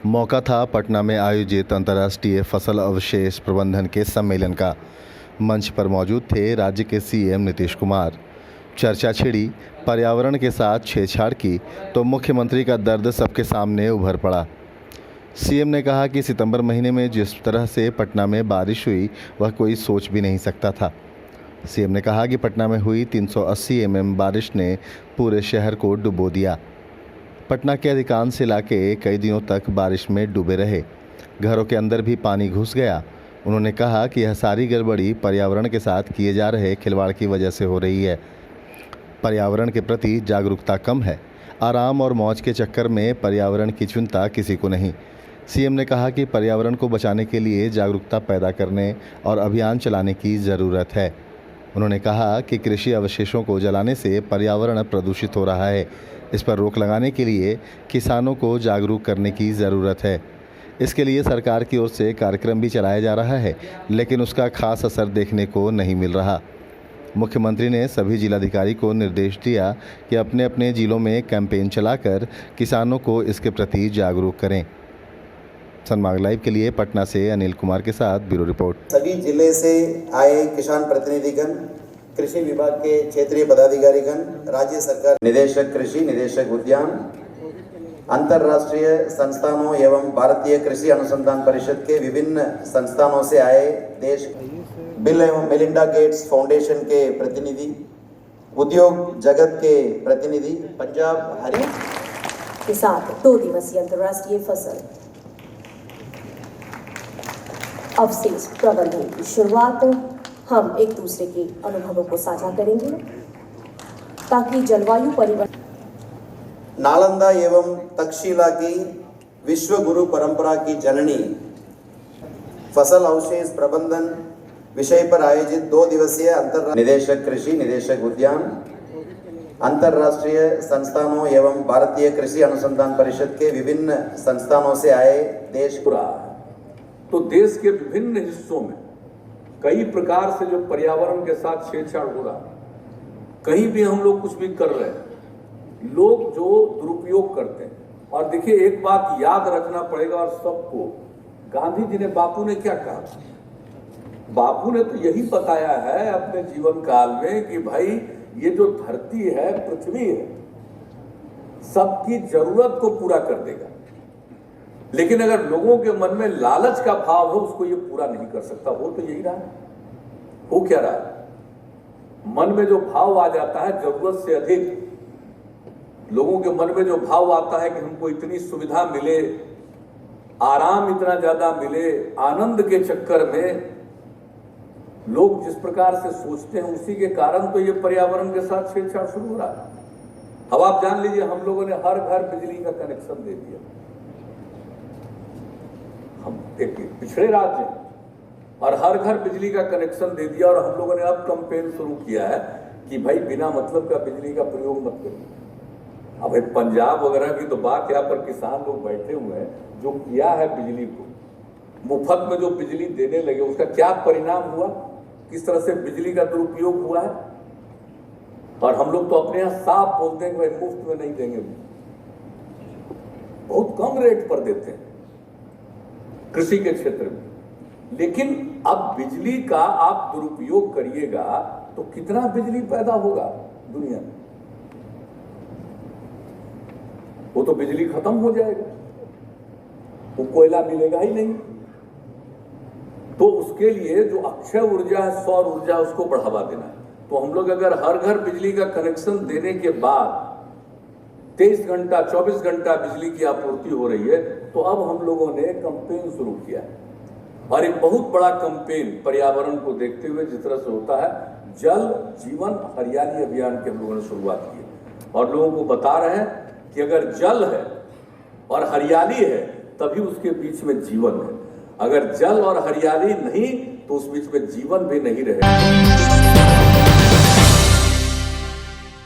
मौका था पटना में आयोजित अंतर्राष्ट्रीय फसल अवशेष प्रबंधन के सम्मेलन का। मंच पर मौजूद थे राज्य के सीएम नीतीश कुमार। चर्चा छिड़ी, पर्यावरण के साथ छेड़छाड़ की तो मुख्यमंत्री का दर्द सबके सामने उभर पड़ा। सीएम ने कहा कि सितंबर महीने में जिस तरह से पटना में बारिश हुई वह कोई सोच भी नहीं सकता था। सीएम ने कहा कि पटना में हुई 380 mm बारिश ने पूरे शहर को डुबो दिया। पटना के अधिकांश इलाके कई दिनों तक बारिश में डूबे रहे, घरों के अंदर भी पानी घुस गया। उन्होंने कहा कि यह सारी गड़बड़ी पर्यावरण के साथ किए जा रहे खिलवाड़ की वजह से हो रही है। पर्यावरण के प्रति जागरूकता कम है। आराम और मौज के चक्कर में पर्यावरण की चिंता किसी को नहीं। सीएम ने कहा कि पर्यावरण को बचाने के लिए जागरूकता पैदा करने और अभियान चलाने की ज़रूरत है। उन्होंने कहा कि कृषि अवशेषों को जलाने से पर्यावरण प्रदूषित हो रहा है। इस पर रोक लगाने के लिए किसानों को जागरूक करने की ज़रूरत है। इसके लिए सरकार की ओर से कार्यक्रम भी चलाया जा रहा है, लेकिन उसका खास असर देखने को नहीं मिल रहा। मुख्यमंत्री ने सभी जिलाधिकारी को निर्देश दिया कि अपने अपने जिलों में कैंपेन चलाकर किसानों को इसके प्रति जागरूक करें। सनमार्ग लाइव के लिए पटना से अनिल कुमार के साथ ब्यूरो रिपोर्ट। सभी जिले से आए किसान प्रतिनिधिगण, कृषि विभाग के क्षेत्रीय पदाधिकारीगण, राज्य सरकार निदेशक कृषि, निदेशक उद्यान, अंतर्राष्ट्रीय संस्थानों एवं भारतीय कृषि अनुसंधान परिषद के विभिन्न संस्थानों से आए देश बिल एवं मेलिंडा गेट्स फाउंडेशन के प्रतिनिधि, उद्योग जगत के प्रतिनिधि, पंजाब हरियाणा के साथ 2 दिवसीय अंतर्राष्ट्रीय फसल अवशेष प्रबंधन की शुरुआत हम एक दूसरे के अनुभवों को साझा करेंगे ताकि जलवायु परिवर्तन नालंदा एवं तक्षशिला की विश्व गुरु परंपरा की जननी फसल अवशेष प्रबंधन विषय पर आयोजित 2 दिवसीय अंतर्राष्ट्रीय निदेशक कृषि, निदेशक उद्यान, अंतर्राष्ट्रीय संस्थानों एवं भारतीय कृषि अनुसंधान परिषद के विभिन्न संस्थानों से आए देश पूरा तो देश के विभिन्न हिस्सों में कई प्रकार से जो पर्यावरण के साथ छेड़छाड़ हो रहा है, कहीं भी हम लोग कुछ भी कर रहे हैं, लोग जो दुरुपयोग करते हैं। और देखिए, एक बात याद रखना पड़ेगा और सबको, गांधी जी ने, बापू ने क्या कहा? बापू ने तो यही बताया है अपने जीवन काल में कि भाई ये जो धरती है, पृथ्वी है, सबकी जरूरत को पूरा कर देगा, लेकिन अगर लोगों के मन में लालच का भाव है उसको ये पूरा नहीं कर सकता। वो तो यही रहा है। हो क्या रहा है? मन में जो भाव आ जाता है जरूरत से अधिक, लोगों के मन में जो भाव आता है कि हमको इतनी सुविधा मिले, आराम इतना ज्यादा मिले, आनंद के चक्कर में लोग जिस प्रकार से सोचते हैं, उसी के कारण तो ये पर्यावरण के साथ छेड़छाड़ शुरू हो रहा है। अब आप जान लीजिए, हम लोगों ने हर घर बिजली का कनेक्शन दे दिया। हम एक पिछड़े राज्य और हर घर बिजली का कनेक्शन दे दिया, और हम लोगों ने अब कैंपेन शुरू किया है कि भाई बिना मतलब का बिजली का प्रयोग मत करिए। अब भाई पंजाब वगैरह की तो बात, यहाँ पर किसान लोग बैठे हुए हैं, जो किया है बिजली को मुफ्त में जो बिजली देने लगे, उसका क्या परिणाम हुआ, किस तरह से बिजली का दुरुपयोग हुआ है। और हम लोग तो अपने यहाँ साफ बोलते हैं कि भाई मुफ्त में नहीं देंगे, बहुत कम रेट पर देते हैं कृषि के क्षेत्र में। लेकिन अब बिजली का आप दुरुपयोग करिएगा तो कितना बिजली पैदा होगा दुनिया में? वो तो बिजली खत्म हो जाएगा, वो कोयला मिलेगा ही नहीं। तो उसके लिए जो अक्षय ऊर्जा है, सौर ऊर्जा, उसको बढ़ावा देना है। तो हम लोग अगर हर घर बिजली का कनेक्शन देने के बाद 23 घंटा 24 घंटा बिजली की आपूर्ति हो रही है, तो अब हम लोगों ने कैंपेन शुरू किया है, और एक बहुत बड़ा कैंपेन पर्यावरण को देखते हुए जिस तरह से होता है, जल जीवन हरियाली अभियान की हम लोगों ने शुरुआत की है। और लोगों को बता रहे हैं कि अगर जल है और हरियाली है तभी उसके बीच में जीवन है, अगर जल और हरियाली नहीं तो उस बीच में जीवन भी नहीं रहेगा।